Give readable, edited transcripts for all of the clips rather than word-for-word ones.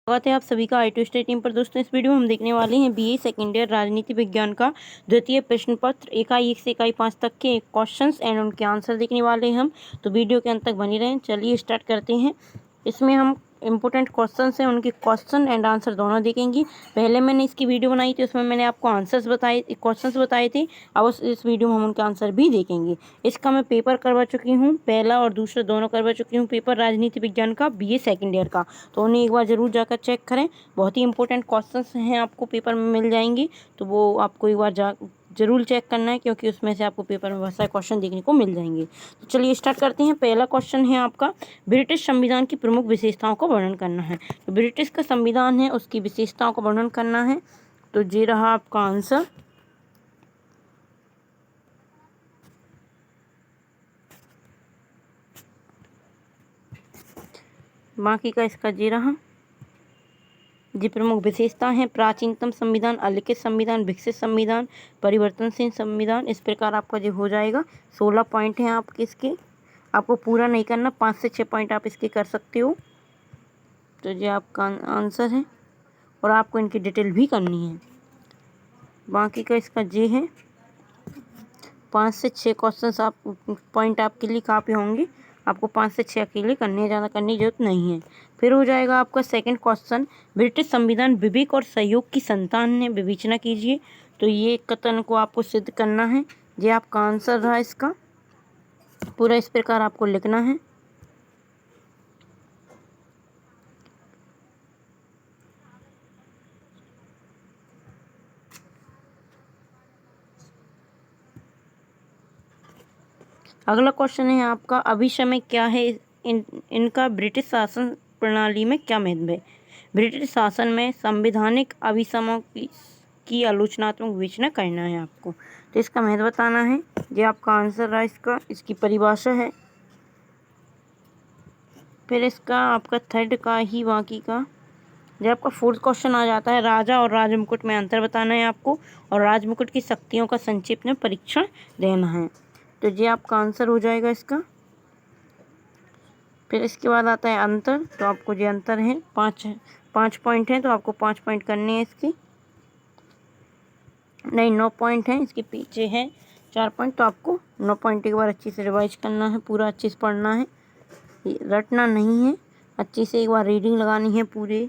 स्वागत है आप सभी का आई टू स्टडी टीम पर। दोस्तों, इस वीडियो में हम देखने वाले हैं बीए सेकेंड ईयर राजनीति विज्ञान का द्वितीय प्रश्न पत्र इकाई 1 से इकाई 5 तक के क्वेश्चंस एंड उनके आंसर देखने वाले हैं हम। तो वीडियो के अंत तक बने रहें। चलिए स्टार्ट करते हैं। इसमें हम इंपॉर्टेंट क्वेश्चंस हैं, उनके क्वेश्चन एंड आंसर दोनों देखेंगे। पहले मैंने इसकी वीडियो बनाई थी, उसमें मैंने आपको आंसर्स बताए, क्वेश्चंस बताए थे। अब इस वीडियो में हम उनके आंसर भी देखेंगे। इसका मैं पेपर करवा चुकी हूँ, पहला और दूसरा दोनों करवा चुकी हूँ पेपर राजनीति विज्ञान का बीए सेकेंड ईयर का। तो उन्हें एक बार ज़रूर जाकर चेक करें। बहुत ही इंपॉर्टेंट क्वेश्चंस हैं, आपको पेपर में मिल जाएंगे। तो वो आपको एक बार जरूर चेक करना है, क्योंकि उसमें से आपको पेपर में बहुत सारे क्वेश्चन देखने को मिल जाएंगे। तो चलिए स्टार्ट करते हैं। पहला क्वेश्चन है आपका, ब्रिटिश संविधान की प्रमुख विशेषताओं का वर्णन करना है। तो ब्रिटिश का संविधान है, उसकी विशेषताओं का वर्णन करना है। तो ये रहा आपका आंसर। बाकी का इसका ये रहा। जी प्रमुख विशेषता हैं, प्राचीनतम संविधान, अलिखित संविधान, विकसित संविधान, परिवर्तनशील संविधान। इस प्रकार आपका जो हो जाएगा। 16 पॉइंट हैं आपके इसके। आपको पूरा नहीं करना, 5 से 6 पॉइंट आप इसके कर सकते हो। तो ये आपका आंसर है और आपको इनकी डिटेल भी करनी है। बाकी का इसका ये है। 5 से 6 क्वेश्चन आप पॉइंट आपके लिए काफ़ी होंगे। आपको 5 से 6 अकेले करने, ज़्यादा करने की जरूरत नहीं है। फिर हो जाएगा आपका सेकंड क्वेश्चन, ब्रिटिश संविधान विवेक और सहयोग की संतान है, विवेचना कीजिए। तो ये कथन को आपको सिद्ध करना है। ये आपका आंसर रहा इसका। पूरा इस प्रकार आपको लिखना है। अगला क्वेश्चन है आपका, अभिसमय क्या है, इनका ब्रिटिश शासन प्रणाली में क्या महत्व है। ब्रिटिश शासन में संवैधानिक अभिसमयों की आलोचनात्मक विवेचना करना है आपको। तो इसका महत्व बताना है। ये आपका आंसर रहा इसका। इसकी परिभाषा है। फिर इसका आपका थर्ड का ही बाकी का। जब आपका फोर्थ क्वेश्चन आ जाता है, राजा और राजमुकुट में अंतर बताना है आपको, और राजमुकुट की शक्तियों का संक्षिप्त में परीक्षण देना है। तो ये आपका आंसर हो जाएगा इसका। फिर इसके बाद आता है अंतर। तो आपको ये अंतर है, 5 पॉइंट हैं, तो आपको 5 पॉइंट करने हैं इसकी। नहीं, 9 पॉइंट हैं, इसके पीछे है 4 पॉइंट। तो आपको 9 पॉइंट एक बार अच्छी से रिवाइज करना है, पूरा अच्छे से पढ़ना है, रटना नहीं है। अच्छी से एक बार रीडिंग लगानी है पूरे।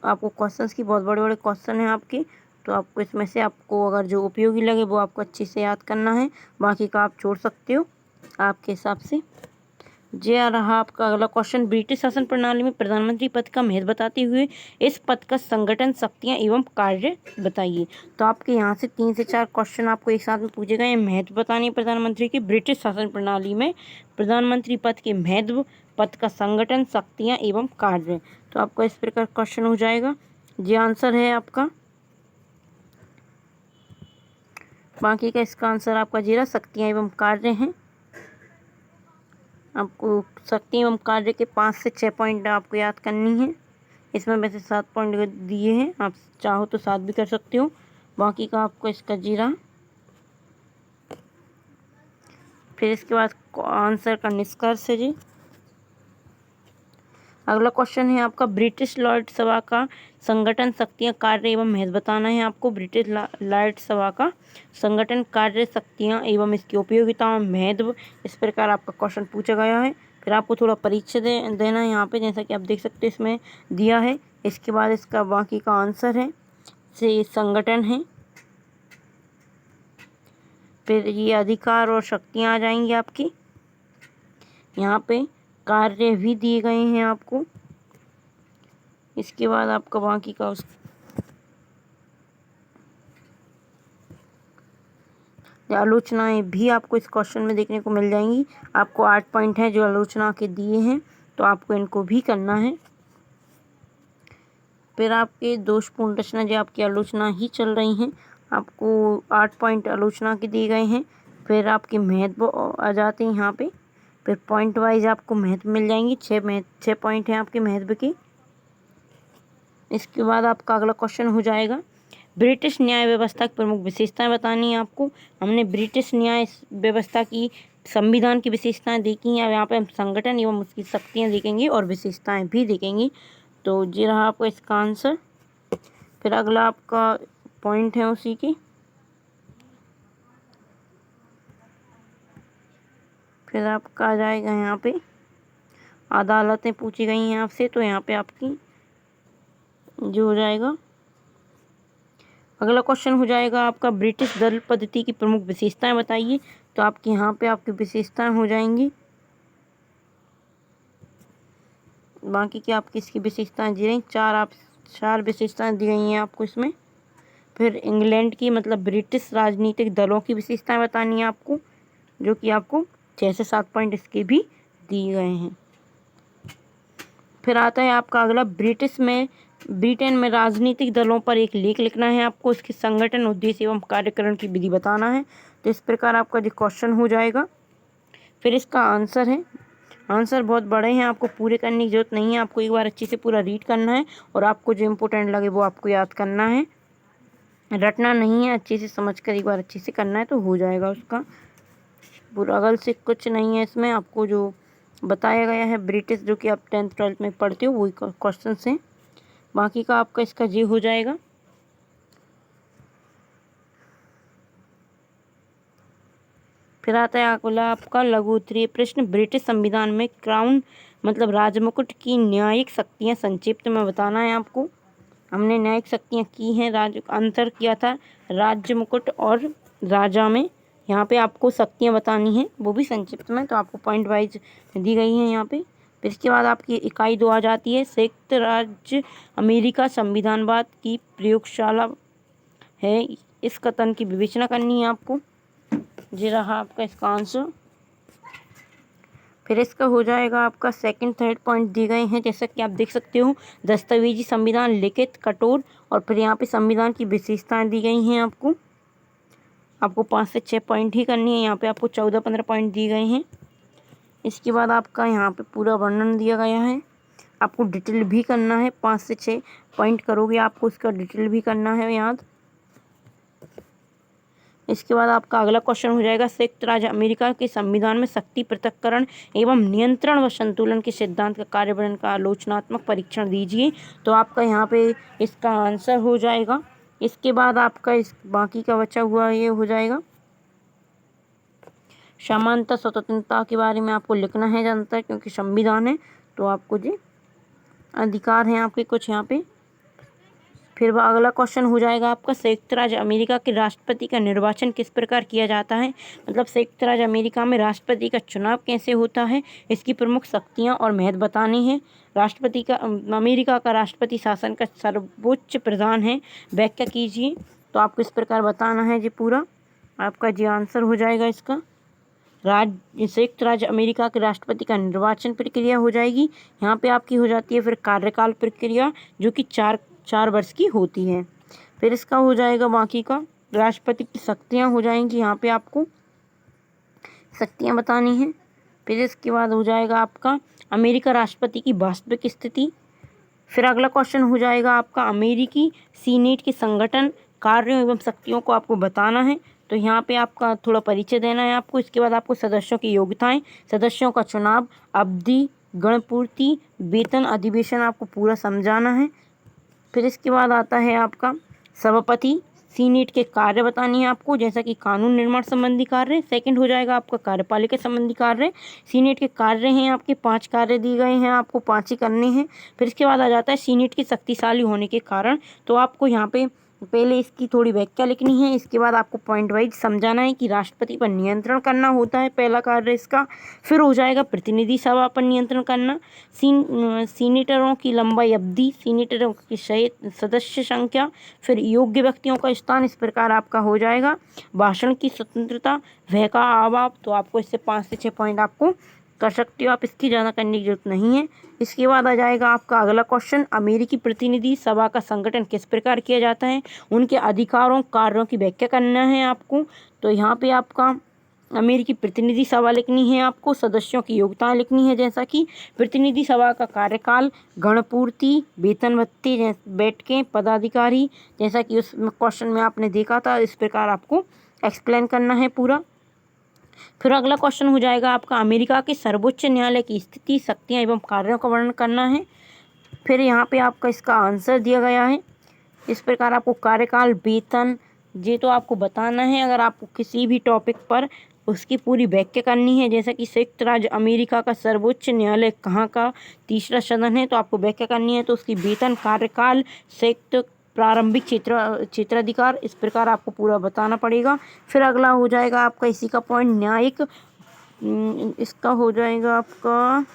आपको क्वेश्चंस की बहुत बड़े बड़े क्वेश्चन हैं आपके। तो आपको इसमें से आपको अगर जो उपयोगी लगे वो आपको अच्छे से याद करना है। बाकी का आप छोड़ सकते हो आपके हिसाब से। ये आ रहा आपका अगला क्वेश्चन, ब्रिटिश शासन प्रणाली में प्रधानमंत्री पद का महत्व बताते हुए इस पद का संगठन, शक्तियाँ एवं कार्य बताइए। तो आपके यहाँ से 3 से 4 क्वेश्चन आपको एक साथ में पूछे गए। महत्व बतानी है प्रधानमंत्री की ब्रिटिश शासन प्रणाली में, प्रधानमंत्री पद के महत्व, पद का संगठन, शक्तियाँ एवं कार्य। तो आपका इस प्रकार क्वेश्चन हो जाएगा। ये आंसर है आपका। बाकी का इसका आंसर आपका जीरा शक्तियाँ एवं कार्य हैं। आपको शक्ति एवं कार्य के 5 से 6 पॉइंट आपको याद करनी है। इसमें वैसे 7 पॉइंट दिए हैं, आप चाहो तो 7 भी कर सकते हो। बाकी का आपको इसका जीरा। फिर इसके बाद आंसर का निष्कर्ष है जी। अगला क्वेश्चन है आपका, ब्रिटिश लॉर्ड सभा का संगठन, शक्तियाँ, कार्य एवं महत्व बताना है आपको। ब्रिटिश लॉर्ड सभा का संगठन, कार्य, शक्तियाँ एवं इसकी उपयोगिता, महत्व। इस प्रकार आपका क्वेश्चन पूछा गया है। फिर आपको थोड़ा परीक्षा देना है यहाँ पे, जैसा कि आप देख सकते हैं इसमें दिया है। इसके बाद इसका बाकी का आंसर है से संगठन है। फिर ये अधिकार और शक्तियाँ आ जाएंगी आपकी। यहाँ पे कार्य भी दिए गए हैं आपको। इसके बाद आपका बाकी का आलोचनाएं भी आपको इस क्वेश्चन में देखने को मिल जाएंगी। आपको 8 पॉइंट हैं जो आलोचना के दिए हैं, तो आपको इनको भी करना है। फिर आपके दोषपूर्ण रचना, जो आपकी आलोचना ही चल रही हैं, आपको 8 पॉइंट आलोचना के दिए गए हैं। फिर आपके महत्व आ जाते हैं यहाँ पे। फिर पॉइंट वाइज आपको महत्व मिल जाएंगी। 6 पॉइंट हैं आपके महत्व के। इसके बाद आपका अगला क्वेश्चन हो जाएगा, ब्रिटिश न्याय व्यवस्था की प्रमुख विशेषताएं बतानी है आपको। हमने ब्रिटिश न्याय व्यवस्था की संविधान की विशेषताएं देखी हैं। अब यहाँ पे हम संगठन एवं उसकी शक्तियाँ देखेंगे और विशेषताएं भी देखेंगे। तो ये रहा आपका इसका आंसर। फिर अगला आपका पॉइंट है उसी की, फिर आपका आ जाएगा यहाँ पे अदालतें पूछी गई हैं आपसे, तो यहाँ पे आपकी जो हो जाएगा अगला क्वेश्चन हो जाएगा आपका ब्रिटिश दल पद्धति की प्रमुख विशेषताएं बताइए। तो आपके यहाँ पे आपकी विशेषताएं हो जाएंगी, बाकी की आपकी इसकी विशेषताएं दी गई चार विशेषताएं दी गई हैं आपको इसमें। फिर इंग्लैंड की मतलब ब्रिटिश राजनीतिक दलों की विशेषताएं बतानी है आपको, जो कि आपको 6 से 7 पॉइंट इसके भी दिए गए हैं। फिर आता है आपका अगला ब्रिटेन में राजनीतिक दलों पर एक लेख लिखना है आपको, इसके संगठन, उद्देश्य एवं कार्यकरण की विधि बताना है। तो इस प्रकार आपका जो क्वेश्चन हो जाएगा। फिर इसका आंसर है, आंसर बहुत बड़े हैं, आपको पूरे करने की जरूरत नहीं है, आपको एक बार अच्छे से पूरा रीड करना है और आपको जो इम्पोर्टेंट लगे वो आपको याद करना है, रटना नहीं है, अच्छे से समझ कर एक बार अच्छे से करना है तो हो जाएगा उसका पूरा। अगल से कुछ नहीं है इसमें, आपको जो बताया गया है ब्रिटिश जो कि आप 10th 12th में पढ़ते हो वही क्वेश्चन हैं, बाकी का आपका इसका जी हो जाएगा। फिर आता है अगला आपका लघु उत्तरीय प्रश्न, ब्रिटिश संविधान में क्राउन मतलब राजमुकुट की न्यायिक शक्तियाँ संक्षिप्त में बताना है आपको। हमने न्यायिक शक्तियाँ की हैं, अंतर किया था राज्य मुकुट और राजा में, यहाँ पे आपको शक्तियाँ बतानी हैं वो भी संक्षिप्त में, तो आपको पॉइंट वाइज दी गई हैं यहाँ पे। फिर इसके बाद आपकी इकाई 2 आ जाती है, संयुक्त राज्य अमेरिका संविधानवाद की प्रयोगशाला है, इस कथन की विवेचना करनी है आपको। ये रहा आपका इसका आंसर। फिर इसका हो जाएगा आपका 2nd 3rd पॉइंट दिए गए हैं, जैसा कि आप देख सकते हो, दस्तावेजी संविधान, लिखित, कठोर, और फिर यहाँ पे संविधान की विशेषताएं दी गई हैं आपको 5 से 6 पॉइंट ही करनी है, यहाँ पे आपको 14-15 पॉइंट दिए गए हैं। इसके बाद आपका यहाँ पे पूरा वर्णन दिया गया है, आपको डिटेल भी करना है, 5 से 6 पॉइंट करोगे आपको उसका डिटेल भी करना है याद। इसके बाद आपका अगला क्वेश्चन हो जाएगा, संयुक्त राज्य अमेरिका के संविधान में शक्ति पृथक्करण एवं नियंत्रण व संतुलन के सिद्धांत का कार्यान्वयन का आलोचनात्मक परीक्षण दीजिए। तो आपका यहाँ पे इसका आंसर हो जाएगा। इसके बाद आपका इस बाकी का बचा हुआ ये हो जाएगा, समानता स्वतंत्रता के बारे में आपको लिखना है ज़्यादातर, क्योंकि संविधान है तो आपको जो अधिकार हैं आपके कुछ यहाँ पे। फिर वह अगला क्वेश्चन हो जाएगा आपका, संयुक्त राज्य अमेरिका के राष्ट्रपति का निर्वाचन किस प्रकार किया जाता है, मतलब संयुक्त राज्य अमेरिका में राष्ट्रपति का चुनाव कैसे होता है, इसकी प्रमुख शक्तियां और महत्व बतानी है। राष्ट्रपति का अमेरिका का राष्ट्रपति शासन का सर्वोच्च प्रधान है, व्याख्या कीजिए। तो आपको इस प्रकार बताना है जी पूरा, आपका जी आंसर हो जाएगा इसका। संयुक्त राज्य अमेरिका के राष्ट्रपति का निर्वाचन प्रक्रिया हो जाएगी, यहाँ पे आपकी हो जाती है फिर कार्यकाल प्रक्रिया जो कि 4 वर्ष की होती है। फिर इसका हो जाएगा बाकी का राष्ट्रपति की शक्तियाँ हो जाएंगी, यहाँ पे आपको शक्तियाँ बतानी हैं। फिर इसके बाद हो जाएगा आपका अमेरिका राष्ट्रपति की वास्तविक स्थिति। फिर अगला क्वेश्चन हो जाएगा आपका अमेरिकी सीनेट के संगठन, कार्यों एवं शक्तियों को आपको बताना है। तो यहाँ पे आपका थोड़ा परिचय देना है आपको। इसके बाद आपको सदस्यों की योग्यताएं, सदस्यों का चुनाव, अवधि, गणपूर्ति, वेतन, अधिवेशन आपको पूरा समझाना है। फिर इसके बाद आता है आपका सभापति, सीनेट के कार्य बतानी है आपको, जैसा कि कानून निर्माण संबंधी कार्य। सेकंड हो जाएगा आपका कार्यपालिका संबंधी कार्य। सीनेट के कार्य हैं आपके 5 कार्य दिए गए हैं, आपको 5 ही करने हैं। फिर इसके बाद आ जाता है सीनेट के शक्तिशाली होने के कारण। तो आपको यहाँ पे पहले इसकी थोड़ी व्याख्या लिखनी है, इसके बाद आपको पॉइंट वाइज समझाना है कि राष्ट्रपति पर नियंत्रण करना होता है पहला कार्य इसका। फिर हो जाएगा प्रतिनिधि सभा पर नियंत्रण करना, सीनेटरों की लंबाई अवधि, सीनेटरों की सदस्य संख्या, फिर योग्य व्यक्तियों का स्थान। इस प्रकार आपका हो जाएगा भाषण की स्वतंत्रता, भय का अभाव। तो आपको इससे 5 से 6 पॉइंट आपको कर सकते हो आप, इसकी ज़्यादा करने की जरूरत नहीं है। इसके बाद आ जाएगा आपका अगला क्वेश्चन, अमेरिकी प्रतिनिधि सभा का संगठन किस प्रकार किया जाता है, उनके अधिकारों कार्यों की व्याख्या करना है आपको। तो यहाँ पे आपका अमेरिकी प्रतिनिधि सभा लिखनी है आपको, सदस्यों की योग्यताएं लिखनी है, जैसा कि प्रतिनिधि सभा का कार्यकाल, गणपूर्ति, वेतन भत्ते, बैठकें, पदाधिकारी, जैसा कि उस क्वेश्चन में आपने देखा था। इस प्रकार आपको एक्सप्लेन करना है पूरा। फिर अगला क्वेश्चन हो जाएगा आपका अमेरिका के सर्वोच्च न्यायालय की स्थिति, शक्तियाँ एवं कार्यों का वर्णन करना है। फिर यहाँ पे आपका इसका आंसर दिया गया है। इस प्रकार आपको कार्यकाल, वेतन, ये तो आपको बताना है। अगर आपको किसी भी टॉपिक पर उसकी पूरी व्याख्या करनी है, जैसा कि संयुक्त राज्य अमेरिका का सर्वोच्च न्यायालय कहाँ का तीसरा सदन है, तो आपको व्याख्या करनी है। तो उसकी वेतन, कार्यकाल, संयुक्त प्रारंभिक क्षेत्राधिकार, इस प्रकार आपको पूरा बताना पड़ेगा। फिर अगला हो जाएगा आपका इसी का पॉइंट न्यायिक, इसका हो जाएगा आपका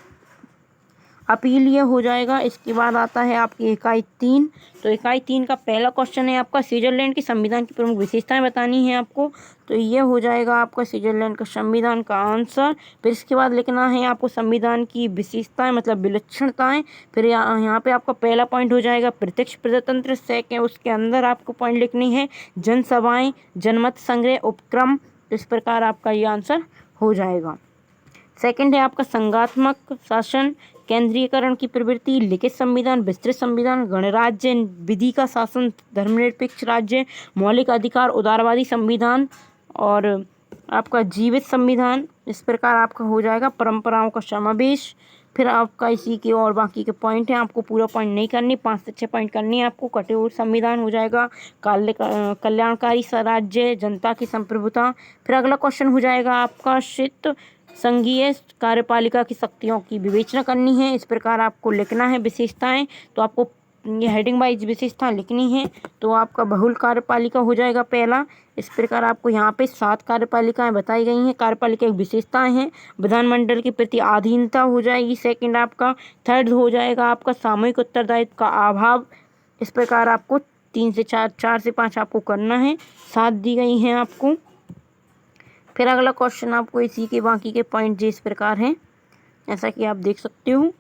अपीलीय हो जाएगा। इसके बाद आता है आपकी इकाई 3। तो इकाई 3 का पहला क्वेश्चन है आपका स्विट्जरलैंड के संविधान की प्रमुख विशेषताएं बतानी है आपको। तो ये हो जाएगा आपका स्विट्जरलैंड का संविधान का आंसर। फिर इसके बाद लिखना है आपको संविधान की विशेषताएं मतलब विलक्षणताएं। फिर यहाँ पे आपका पहला पॉइंट हो जाएगा प्रत्यक्ष प्रजातंत्र। सेकेंड उसके अंदर आपको पॉइंट लिखनी है जनसभाएं, जनमत संग्रह, उपक्रम। इस प्रकार आपका ये आंसर हो जाएगा। सेकंड है आपका संघात्मक शासन, केंद्रीयकरण की प्रवृत्ति, लिखित संविधान, विस्तृत संविधान, गणराज्य, विधि का शासन, धर्मनिरपेक्ष राज्य, मौलिक अधिकार, उदारवादी संविधान और आपका जीवित संविधान। इस प्रकार आपका हो जाएगा परंपराओं का समावेश। फिर आपका इसी के और बाकी के पॉइंट हैं, आपको पूरा पॉइंट नहीं करनी, 5 से 6 पॉइंट करनी है आपको। कठोर संविधान हो जाएगा, कल्याणकारी राज्य, जनता की संप्रभुता। फिर अगला क्वेश्चन हो जाएगा आपका शीत संघीय कार्यपालिका की शक्तियों की विवेचना करनी है। इस प्रकार आपको लिखना है विशेषताएं। तो आपको ये हेडिंग वाइज विशेषता लिखनी है। तो आपका बहुल कार्यपालिका हो जाएगा पहला। इस प्रकार आपको यहाँ पे 7 कार्यपालिकाएं बताई गई हैं। कार्यपालिका की विशेषताएं हैं, विधानमंडल के प्रति अधीनता हो जाएगी। सेकंड आपका, थर्ड हो जाएगा आपका सामूहिक उत्तरदायित्व का अभाव। इस प्रकार आपको 3 से 4, 4 से 5 आपको करना है। 7 दी गई हैं आपको। फिर अगला क्वेश्चन आपको इसी के बाकी के पॉइंट इस प्रकार हैं, जैसा कि आप देख सकते हो।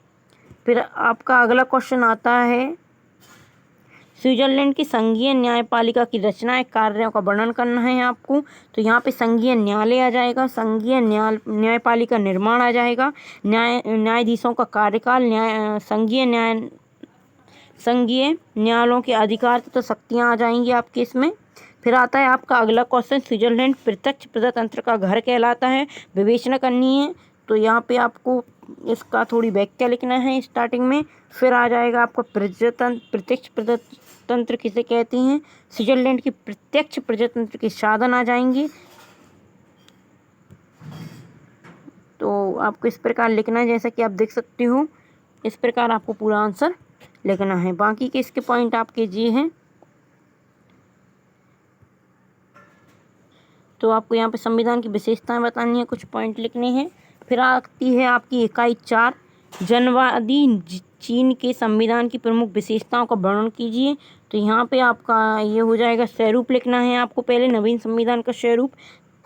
फिर आपका अगला क्वेश्चन आता है स्विट्जरलैंड की संघीय न्यायपालिका की रचना, कार्यों का वर्णन करना है आपको। तो यहाँ पे संघीय न्यायालय आ जाएगा, संघीय न्यायपालिका निर्माण आ जाएगा, न्यायाधीशों का कार्यकाल, संघीय न्यायालयों के अधिकार तथा शक्तियाँ आ जाएंगी आपके इसमें। फिर आता है आपका अगला क्वेश्चन स्विट्जरलैंड प्रत्यक्ष प्रजातंत्र का घर कहलाता है, विवेचना करनी है। तो यहाँ पे आपको इसका थोड़ी व्याख्या लिखना है स्टार्टिंग में। फिर आ जाएगा आपका प्रत्यक्ष प्रजातंत्र किसे कहते हैं, स्विट्जरलैंड की प्रत्यक्ष प्रजातंत्र के साधन आ जाएंगे। तो आपको इस प्रकार लिखना है, जैसा कि आप देख सकते हो। इस प्रकार आपको पूरा आंसर लिखना है। बाकी के इसके पॉइंट आपके जी हैं। तो आपको यहाँ पे संविधान की विशेषताएं बतानी है, कुछ पॉइंट लिखने हैं। फिर आती है आपकी इकाई 4, जनवादी चीन के संविधान की प्रमुख विशेषताओं का वर्णन कीजिए। तो यहाँ पे आपका ये हो जाएगा स्वरूप लिखना है आपको, पहले नवीन संविधान का स्वरूप,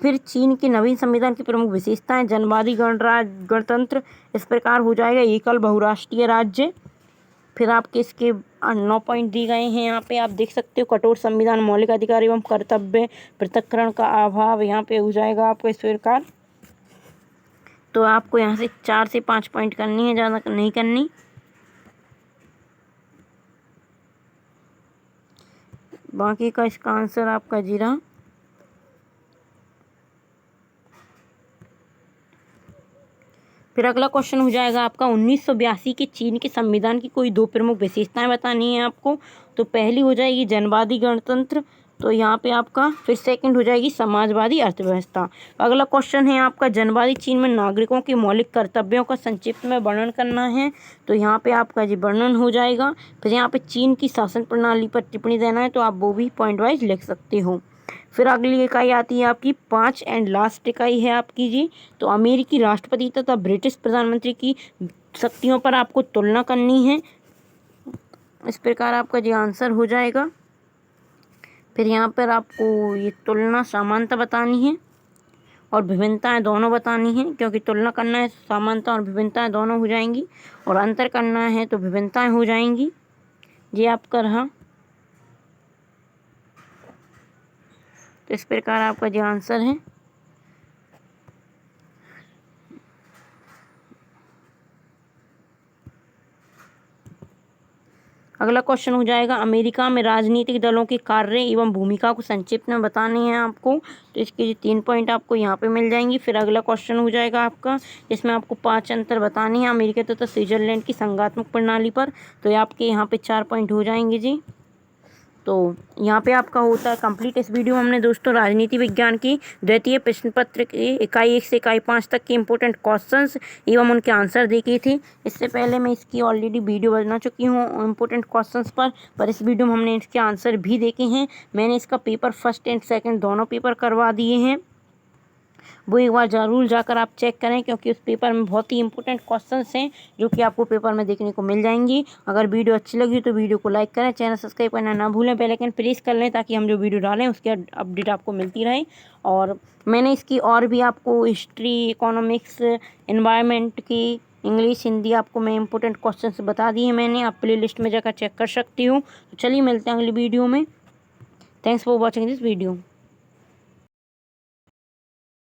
फिर चीन के नवीन संविधान की प्रमुख विशेषताएं, जनवादी गणतंत्र, इस प्रकार हो जाएगा एकल बहुराष्ट्रीय राज्य। फिर आपके इसके 9 पॉइंट दिए गए हैं यहाँ पे, आप देख सकते हो। कठोर संविधान, मौलिक अधिकार एवं कर्तव्य, पृथक्करण का अभाव, यहाँ पे हो जाएगा आपको इस प्रकार। तो आपको यहाँ से 4 से 5 पॉइंट करनी है, ज़्यादा नहीं करनी। बाकी का इसका आंसर आपका जी रहा। फिर अगला क्वेश्चन हो जाएगा आपका 1982 के चीन के संविधान की कोई 2 प्रमुख विशेषताएं बतानी है आपको। तो पहली हो जाएगी जनवादी गणतंत्र, तो यहाँ पे आपका। फिर सेकंड हो जाएगी समाजवादी अर्थव्यवस्था। अगला क्वेश्चन है आपका जनवादी चीन में नागरिकों के मौलिक कर्तव्यों का संक्षिप्त में वर्णन करना है। तो यहाँ पे आपका जी वर्णन हो जाएगा। फिर यहाँ पे चीन की शासन प्रणाली पर टिप्पणी देना है, तो आप वो भी पॉइंट वाइज लिख सकते हो। फिर अगली इकाई आती है आपकी 5 एंड लास्ट इकाई है आपकी जी। तो अमेरिकी राष्ट्रपति तथा ब्रिटिश प्रधानमंत्री की शक्तियों पर आपको तुलना करनी है। इस प्रकार आपका जी आंसर हो जाएगा। फिर यहाँ पर आपको ये तुलना समानता बतानी है और विभिन्नताएं दोनों बतानी है, क्योंकि तुलना करना है समानता और विभिन्नताएं दोनों हो जाएंगी, और अंतर करना है तो विभिन्नताएं हो जाएंगी। ये आपका रहा। तो इस प्रकार आपका जो आंसर है। अगला क्वेश्चन हो जाएगा अमेरिका में राजनीतिक दलों के कार्य एवं भूमिका को संक्षिप्त में बताने हैं आपको, तो इसके ये 3 पॉइंट आपको यहाँ पे मिल जाएंगी। फिर अगला क्वेश्चन हो जाएगा आपका, इसमें आपको 5 अंतर बताने हैं अमेरिका तथा स्विट्जरलैंड की संघात्मक प्रणाली पर, तो ये आपके यहाँ पे 4 पॉइंट हो जाएंगे जी। तो यहाँ पे आपका होता है कंप्लीट। इस वीडियो में हमने दोस्तों राजनीति विज्ञान की द्वितीय प्रश्न पत्र के इकाई 1 से इकाई 5 तक के इंपॉर्टेंट क्वेश्चंस एवं उनके आंसर देखे थे। इससे पहले मैं इसकी ऑलरेडी वीडियो बना चुकी हूँ इंपॉर्टेंट क्वेश्चंस पर इस वीडियो में हमने इसके आंसर भी देखे हैं। मैंने इसका पेपर फर्स्ट एंड सेकेंड दोनों पेपर करवा दिए हैं, वो एक बार ज़रूर जाकर आप चेक करें, क्योंकि उस पेपर में बहुत ही इंपॉर्टेंट क्वेश्चंस हैं जो कि आपको पेपर में देखने को मिल जाएंगी। अगर वीडियो अच्छी लगी तो वीडियो को लाइक करें, चैनल सब्सक्राइब करना ना भूलें, बेल आइकन प्रेस कर लें ताकि हम जो वीडियो डालें उसकी अपडेट आपको मिलती रहे। और मैंने इसकी और भी आपको हिस्ट्री, इकोनॉमिक्स, एनवायरनमेंट की इंग्लिश, हिंदी आपको मैं इंपॉर्टेंट क्वेश्चंस बता दिए मैंने, आप प्ले लिस्ट में जाकर चेक कर सकती हूँ। तो चलिए मिलते हैं अगली वीडियो में। Thanks for watching this video.